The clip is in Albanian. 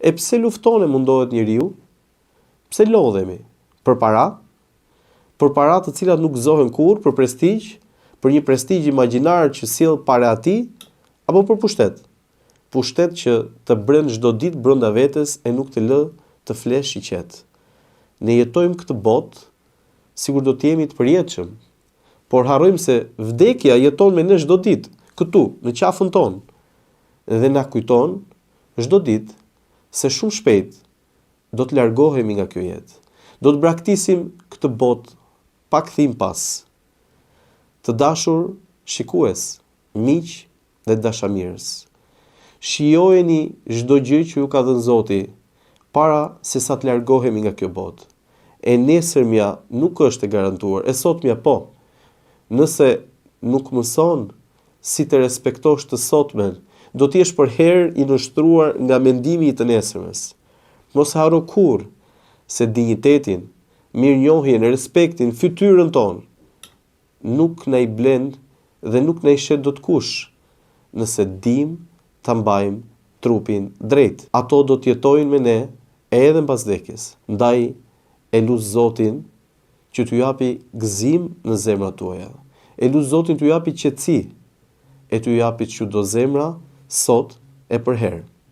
E pse lufton e mundohet njeriu? Pse lodhemi? Për para? Për para të cilat nuk gëzohen kurrë, për prestigj, për një prestigj imagjinar që sjell para atij, apo për pushtet? Pushtet që të bren çdo ditë brenda vetes e nuk të lë të flesh i qetë. Ne jetojmë këtë botë sikur do të jemi të përjetshëm, por harrojmë se vdekja jeton me ne çdo ditë, këtu, në qafën tonë, dhe na kujton çdo ditë se shumë shpejt do të largohemi nga kjo jetë. Do të braktisim këtë botë pa kthim pas. Të dashur shikues, miq dhe dashamirës, shijojeni çdo gjë që ju ka dhënë Zoti para se sa të largohemi nga kjo botë. E nesërmja nuk është e garantuar, e sotmja po. Nëse nuk mëson si të respektosh të sotmen, do të jesh për herë i nështruar nga mendimi i të nesërmes. Mos harro kurrë se dinjitetin, mirënjohjen, respektin, fytyrën tonë nuk na i blen dhe nuk na i shet dot kush, nëse dim ta mbajmë trupin drejt. Ato do të jetojnë me ne edhe mbas vdekjes. Ndaj e lut Zotin që t'ju japi gëzim në zemrat tuaja. E lut Zotin t'ju japi qetësi, e t'ju japi çdo zemra sot e përherë.